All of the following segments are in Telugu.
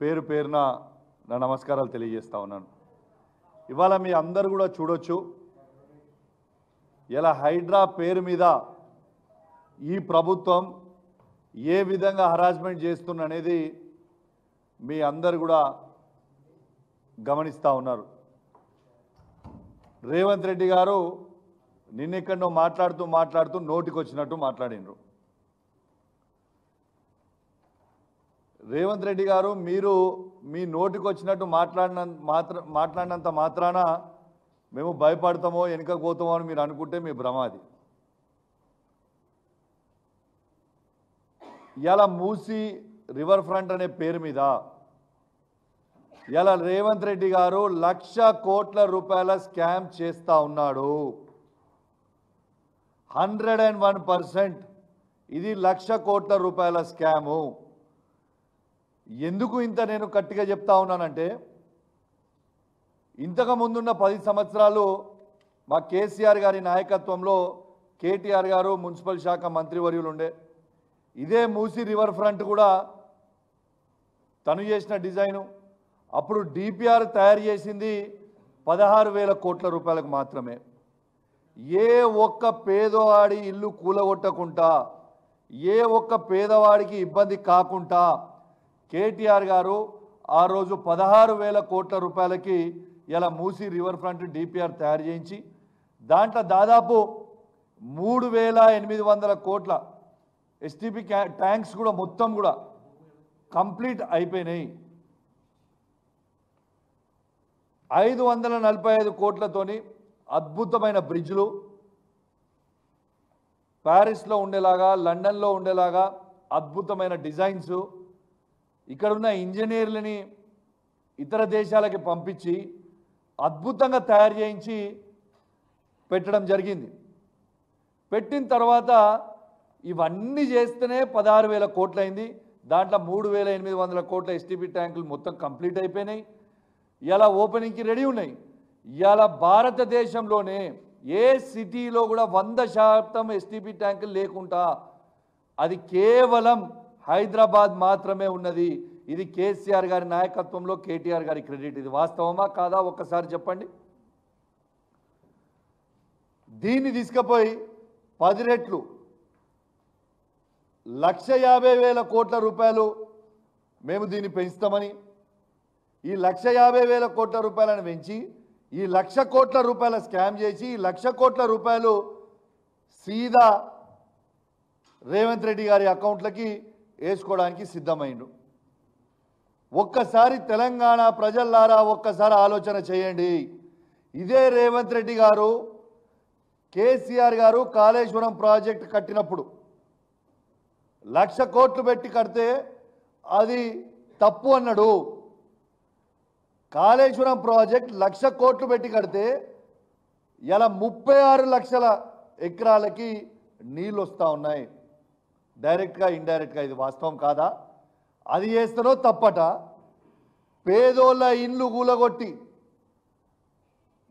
పేరు పేరున నా నమస్కారాలు తెలియజేస్తా ఉన్నాను. ఇవాళ మీ అందరూ కూడా చూడొచ్చు, ఇలా హైడ్రా పేరు మీద ఈ ప్రభుత్వం ఏ విధంగా హరాస్మెంట్ చేస్తుందనేది మీ అందరు కూడా గమనిస్తూ ఉన్నారు. రేవంత్ రెడ్డి గారు నిన్నెక్కడో మాట్లాడుతూ నోటికొచ్చినట్టు మాట్లాడినరు. రేవంత్ రెడ్డి గారు మీరు మీ నోటికొచ్చినట్టు మాట్లాడినంత మాత్రాన మేము భయపడతామో వెనుకపోతామో అని మీరు అనుకుంటే మీ భ్రమాది. ఇలా మూసి రివర్ ఫ్రంట్ అనే పేరు మీద ఇలా రేవంత్ రెడ్డి గారు 1,00,000 కోట్ల రూపాయల స్కామ్ చేస్తూ ఉన్నాడు. 101% ఇది 1,00,000 కోట్ల రూపాయల స్కాము. ఎందుకు ఇంత నేను గట్టిగా చెప్తా ఉన్నానంటే, ఇంతకు ముందున్న 10 సంవత్సరాలు మా కేసీఆర్ గారి నాయకత్వంలో కేటీఆర్ గారు మున్సిపల్ శాఖ మంత్రివర్యులు ఉండే. ఇదే మూసి రివర్ ఫ్రంట్ కూడా తను చేసిన డిజైను. అప్పుడు డిపిఆర్ తయారు చేసింది 16,000 కోట్ల రూపాయలకు మాత్రమే. ఏ ఒక్క పేదవాడి ఇల్లు కూలగొట్టకుండా, ఏ ఒక్క పేదవాడికి ఇబ్బంది కాకుండా కేటీఆర్ గారు ఆ రోజు 16,000 కోట్ల రూపాయలకి ఇలా మూసి రివర్ ఫ్రంట్ డిపిఆర్ తయారు చేయించి దాంట్లో దాదాపు 3,800 కోట్ల ఎస్టీపీ ట్యాంక్స్ కూడా మొత్తం కూడా కంప్లీట్ అయిపోయినాయి. 545 కోట్లతోని అద్భుతమైన బ్రిడ్జ్లు ప్యారిస్లో ఉండేలాగా, లండన్లో ఉండేలాగా అద్భుతమైన డిజైన్స్, ఇక్కడున్న ఇంజనీర్లని ఇతర దేశాలకి పంపించి అద్భుతంగా తయారు చేయించి పెట్టడం జరిగింది. పెట్టిన తర్వాత ఇవన్నీ చేస్తేనే 16,000 కోట్లయింది. దాంట్లో 3,800 కోట్ల ఎస్టీపీ ట్యాంకులు మొత్తం కంప్లీట్ అయిపోయినాయి. ఇలా ఓపెనింగ్కి రెడీ ఉన్నాయి. ఇలా భారతదేశంలోనే ఏ సిటీలో కూడా 100% ఎస్టీపీ ట్యాంకులు లేకుండా అది కేవలం హైదరాబాద్ మాత్రమే ఉన్నది. ఇది కేసీఆర్ గారి నాయకత్వంలో కేటీఆర్ గారి క్రెడిట్. ఇది వాస్తవమా కాదా ఒక్కసారి చెప్పండి. దీన్ని తీసుకుపోయి 10 రెట్లు 1,50,000 కోట్ల రూపాయలు మేము దీన్ని పెంచుతామని, ఈ 1,50,000 కోట్ల రూపాయలను పెంచి ఈ 1,00,000 కోట్ల రూపాయల స్కామ్ చేసి ఈ 1,00,000 కోట్ల రూపాయలు సీదా రేవంత్ రెడ్డి గారి అకౌంట్లకి వేసుకోవడానికి సిద్ధమైండు. ఒక్కసారి తెలంగాణ ప్రజల్లారా ఒక్కసారి ఆలోచన చేయండి. ఇదే రేవంత్ రెడ్డి గారు కేసీఆర్ గారు కాళేశ్వరం ప్రాజెక్ట్ కట్టినప్పుడు 1,00,000 కోట్లు పెట్టి కడితే అది తప్పు అన్నాడు. కాళేశ్వరం ప్రాజెక్ట్ 1,00,000 కోట్లు పెట్టి కడితే ఇలా 36 లక్షల ఎకరాలకి నీళ్ళు వస్తూ ఉన్నాయి, డైరెక్ట్గా ఇండైరెక్ట్గా. ఇది వాస్తవం కాదా? అది చేస్తారో తప్పట. పేదోళ్ళ ఇండ్లు కూలగొట్టి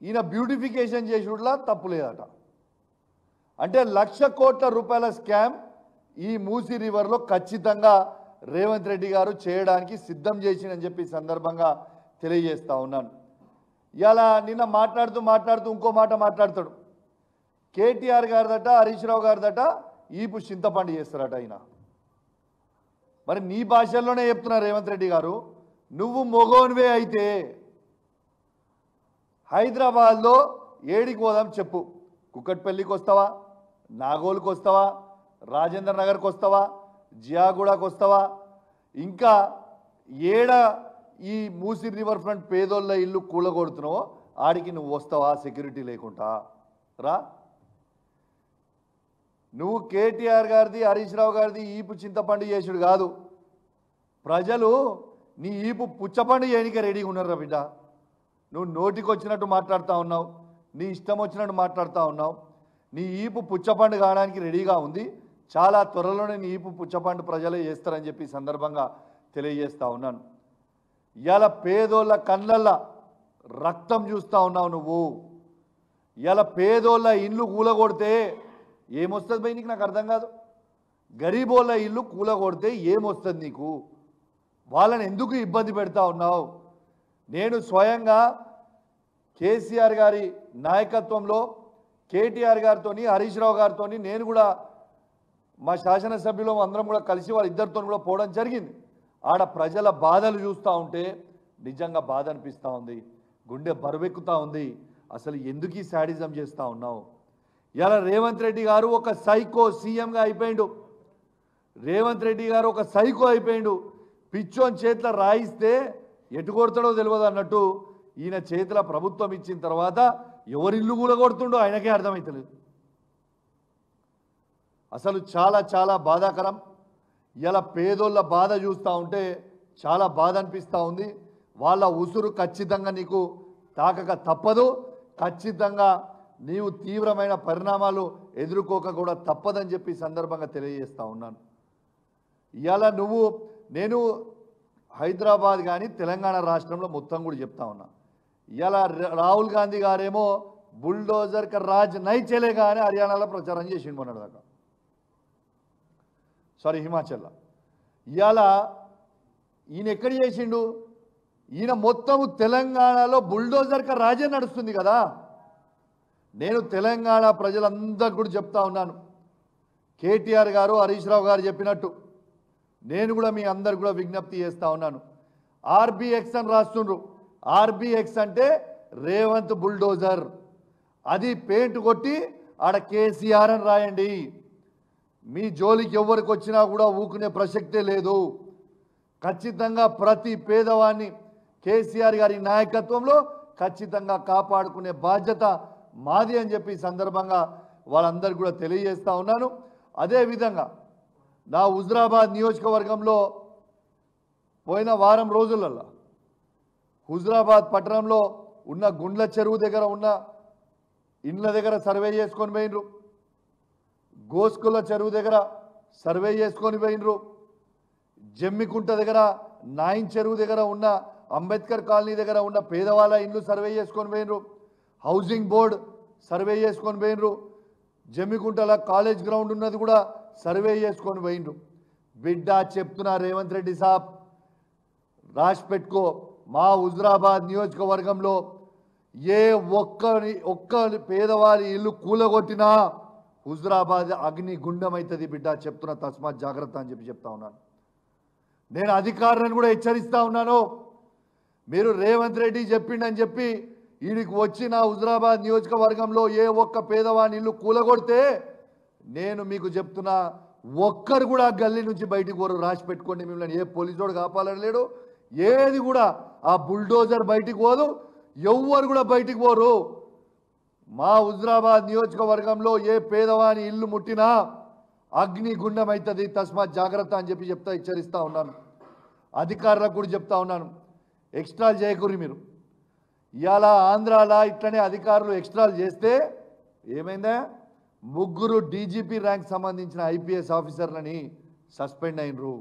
ఈయన బ్యూటిఫికేషన్ చేసుడులా తప్పు లేదట. అంటే 1,00,000 కోట్ల రూపాయల స్కామ్ ఈ మూసీ రివర్లో ఖచ్చితంగా రేవంత్ రెడ్డి గారు చేయడానికి సిద్ధం చేసిందని చెప్పి సందర్భంగా తెలియజేస్తా ఉన్నాను. ఇలా నిన్న మాట్లాడుతూ ఇంకో మాట మాట్లాడతాడు. కేటీఆర్ గారిదట, హరీష్ రావు గారిదట ఈపు చింతపండు చేస్తారట ఆయన. మరి నీ భాషల్లోనే చెప్తున్నా రేవంత్ రెడ్డి గారు, నువ్వు మొగోన్వే అయితే హైదరాబాద్లో ఏడికి పోదాం చెప్పు. కుక్కట్పల్లికి వస్తావా, నాగోల్కి వస్తావా, రాజేంద్ర నగర్కి వస్తావా, జియాగూడకు వస్తావా, ఇంకా ఏడ ఈ మూసీ రివర్ ఫ్రంట్ పేదోళ్ళ ఇల్లు కూలగొడుతున్నావో ఆడికి నువ్వు వస్తావా సెక్యూరిటీ లేకుండా రా. నువ్వు కేటీఆర్ గారిది, హరీష్ రావు గారిది ఈపు చింతపండు చేసుడు కాదు. ప్రజలు నీ ఈపు పుచ్చపండు చేయడానికి రెడీగా ఉన్నారా బిడ్డ. నువ్వు నోటికి వచ్చినట్టు మాట్లాడుతూ ఉన్నావు, నీ ఇష్టం వచ్చినట్టు మాట్లాడుతూ ఉన్నావు. నీ ఈపు పుచ్చపండు కావడానికి రెడీగా ఉంది. చాలా త్వరలోనే నీ ఈపు పుచ్చపండు ప్రజలే చేస్తారని చెప్పి సందర్భంగా తెలియజేస్తూ ఉన్నాను. ఇలా పేదోళ్ళ కళ్ళల్లో రక్తం చూస్తూ ఉన్నావు నువ్వు. ఇలా పేదోళ్ళ ఇండ్లు కూలగొడితే ఏమొస్తుంది భయ్ నీకు? నాకు అర్థం కాదు. గరీబోళ్ళ ఇల్లు కూలగొడితే ఏమొస్తుంది నీకు? వాళ్ళని ఎందుకు ఇబ్బంది పెడతా ఉన్నావు? నేను స్వయంగా కేసీఆర్ గారి నాయకత్వంలో కేటీఆర్ గారితో హరీష్ రావు గారితో నేను కూడా మా శాసనసభ్యులు అందరం కూడా కలిసి వాళ్ళిద్దరితో కూడా పోవడం జరిగింది. ఆడ ప్రజల బాధలు చూస్తూ ఉంటే నిజంగా బాధ అనిపిస్తూ ఉంది, గుండె బరువెక్కుతూ ఉంది. అసలు ఎందుకు ఈ శాడిజం చేస్తూ ఉన్నావు? ఇలా రేవంత్ రెడ్డి గారు ఒక సైకో సీఎంగా అయిపోయిండు. రేవంత్ రెడ్డి గారు ఒక సైకో అయిపోయిండు. పిచ్చోని చేతిలో రాయిస్తే ఎటు కొడతాడో తెలియదు అన్నట్టు ఈయన చేతిలో ప్రభుత్వం ఇచ్చిన తర్వాత ఎవరిల్లు కూడా కొడుతుండో ఆయనకే అర్థమవుతలేదు. అసలు చాలా చాలా బాధాకరం. ఇలా పేదోళ్ళ బాధ చూస్తూ ఉంటే చాలా బాధ అనిపిస్తూ ఉంది. వాళ్ళ ఉసురు ఖచ్చితంగా నీకు తాకక తప్పదు. ఖచ్చితంగా నీవు తీవ్రమైన పరిణామాలు ఎదుర్కోక కూడా తప్పదని చెప్పి సందర్భంగా తెలియజేస్తూ ఉన్నాను. ఇవాళ నేను హైదరాబాద్ కానీ తెలంగాణ రాష్ట్రంలో మొత్తం కూడా చెప్తా ఉన్నా. ఇవాళ రాహుల్ గాంధీ గారేమో బుల్డోజర్ క రాజ్ నై చలేగా అని హర్యానాలో ప్రచారం చేసిండు మొన్నటి దాకా, సారీ హిమాచల్లో. ఇవాళ ఈయన ఎక్కడ చేసిండు? ఈయన మొత్తము తెలంగాణలో బుల్డోజర్ క రాజే నడుస్తుంది కదా. నేను తెలంగాణ ప్రజలందరికీ కూడా చెప్తా ఉన్నాను, కేటీఆర్ గారు హరీష్ రావు గారు చెప్పినట్టు నేను కూడా మీ అందరికి కూడా విజ్ఞప్తి చేస్తూ ఉన్నాను. ఆర్బీఎక్స్ అని రాస్తుండ్రు. ఆర్బీఎక్స్ అంటే రేవంత్ బుల్డోజర్. అది పెయింట్ కొట్టి ఆడ కేసీఆర్ అని రాయండి. మీ జోలికి ఎవరికి వచ్చినా కూడా ఊకునే ప్రసక్తే లేదు. ఖచ్చితంగా ప్రతి పేదవాన్ని కేసీఆర్ గారి నాయకత్వంలో ఖచ్చితంగా కాపాడుకునే బాధ్యత మాది అని చెప్పి సందర్భంగా వాళ్ళందరికీ కూడా తెలియజేస్తూ ఉన్నాను. అదేవిధంగా నా హుజరాబాద్ నియోజకవర్గంలో పోయిన వారం రోజులలో హుజరాబాద్ పట్టణంలో ఉన్న గుండ్ల చెరువు దగ్గర ఉన్న ఇండ్ల దగ్గర సర్వే చేసుకొని పోయినరు. గోస్కుల చెరువు దగ్గర సర్వే చేసుకొని పోయినరు. జమ్మికుంట దగ్గర నాయిన్ చెరువు దగ్గర ఉన్న అంబేద్కర్ కాలనీ దగ్గర ఉన్న పేదవాళ్ళ ఇండ్లు సర్వే చేసుకొని పోయినరు. హౌసింగ్ బోర్డ్ సర్వే చేసుకొని పోయినరు. జమ్మికుంటల కాలేజ్ గ్రౌండ్ ఉన్నది కూడా సర్వే చేసుకొని పోయినరు. బిడ్డ చెప్తున్నా రేవంత్ రెడ్డి సాబ్, రాసి పెట్టుకో, మా హుజరాబాద్ నియోజకవర్గంలో ఏ ఒక్క పేదవారి ఇల్లు కూలగొట్టినా హుజరాబాద్ అగ్ని గుండం అవుతుంది బిడ్డ, చెప్తున్నా, తస్మాత్ జాగ్రత్త అని చెప్పి చెప్తా ఉన్నాను. నేను అధికారులను కూడా హెచ్చరిస్తా ఉన్నాను. మీరు రేవంత్ రెడ్డి చెప్పిండని చెప్పి వీడికి వచ్చి నా హుజరాబాద్ నియోజకవర్గంలో ఏ ఒక్క పేదవాని ఇల్లు కూలగొడితే నేను మీకు చెప్తున్నా, ఒక్కరు కూడా గల్లీ నుంచి బయటికి పోరు. రాసి పెట్టుకోండి. మిమ్మల్ని ఏ పోలీసోడు కాపాలని లేడు, ఏది కూడా ఆ బుల్డోజర్ బయటికి పోదు, ఎవ్వరు కూడా బయటికి పోరు. మా హుజరాబాద్ నియోజకవర్గంలో ఏ పేదవాని ఇల్లు ముట్టినా అగ్ని గుండం అవుతుంది, తస్మాత్ జాగ్రత్త అని చెప్పి హెచ్చరిస్తా ఉన్నాను. అధికారులకు కూడా చెప్తా ఉన్నాను, ఎక్స్ట్రాలు చేయకూరి మీరు. ఇవాళ ఆంధ్రాలో ఇట్లనే అధికారులు ఎక్స్ట్రాలు చేస్తే ఏమైందా, 3 డీజీపీ ర్యాంక్ సంబంధించిన ఐపీఎస్ ఆఫీసర్లని సస్పెండ్ అయినరు.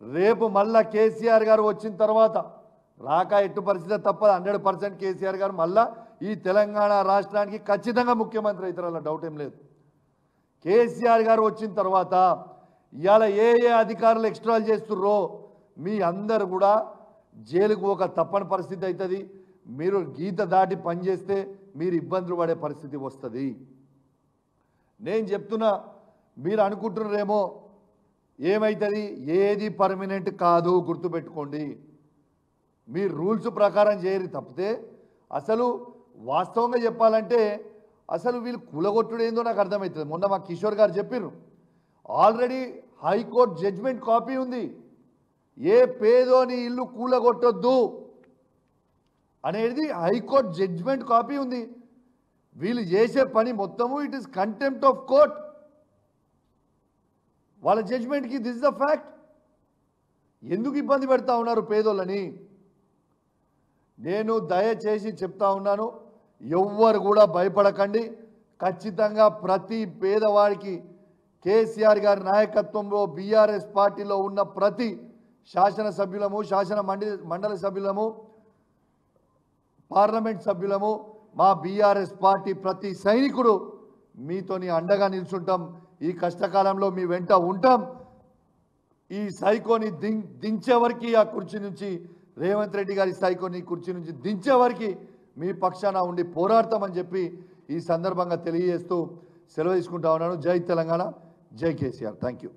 రేపు మళ్ళా కేసీఆర్ గారు వచ్చిన తర్వాత రాక ఎట్టు పరిస్థితి తప్పదు. 100% కేసీఆర్ గారు మళ్ళా ఈ తెలంగాణ రాష్ట్రానికి ఖచ్చితంగా ముఖ్యమంత్రి అవుతారు, అలా డౌట్ ఏం లేదు. కేసీఆర్ గారు వచ్చిన తర్వాత ఇవాళ ఏ అధికారులు ఎక్స్ట్రాలు చేస్తుర్రో మీ అందరు కూడా జైలుకు ఒక తప్పని పరిస్థితి అవుతుంది. మీరు గీత దాటి పనిచేస్తే మీరు ఇబ్బందులు పడే పరిస్థితి వస్తుంది. నేను చెప్తున్నా, మీరు అనుకుంటున్నారేమో ఏమవుతుంది, ఏది పర్మనెంట్ కాదు, గుర్తుపెట్టుకోండి. మీరు రూల్స్ ప్రకారం చేయరు తప్పితే అసలు వాస్తవంగా చెప్పాలంటే అసలు వీళ్ళు కూలగొట్టుడు ఏందో నాకు అర్థమవుతుంది. మొన్న మా కిషోర్ గారు చెప్పారు, ఆల్రెడీ హైకోర్టు జడ్జిమెంట్ కాపీ ఉంది, ఏ పేదోని ఇల్లు కూలగొట్టొద్దు అనేది హైకోర్టు జడ్జిమెంట్ కాపీ ఉంది. వీళ్ళు చేసే పని మొత్తము it is contempt of court. వాళ్ళ జడ్జిమెంట్కి దిస్ ఇస్ ద ఫ్యాక్ట్. ఎందుకు ఇబ్బంది పెడతా ఉన్నారు పేదోళ్ళని? నేను దయచేసి చెప్తా ఉన్నాను, ఎవ్వరు కూడా భయపడకండి. ఖచ్చితంగా ప్రతి పేదవాడికి కేసీఆర్ గారి నాయకత్వంలో బీఆర్ఎస్ పార్టీలో ఉన్న ప్రతి శాసనసభ్యులము, మండలి సభ్యులము, పార్లమెంట్ సభ్యులము, మా బీఆర్ఎస్ పార్టీ ప్రతి సైనికుడు మీతోని అండగా నిల్చుంటాం. ఈ కష్టకాలంలో మీ వెంట ఉంటాం. ఈ సైకోని దించేవరకు ఆ కుర్చీ నుంచి రేవంత్ రెడ్డి గారి సైకోని కుర్చీ నుంచి దించేవరకు మీ పక్షాన ఉండి పోరాడతామని చెప్పి ఈ సందర్భంగా తెలియజేస్తూ సెలవు తీసుకుంటా ఉన్నాను. జై తెలంగాణ, జై కేసీఆర్. Thank you.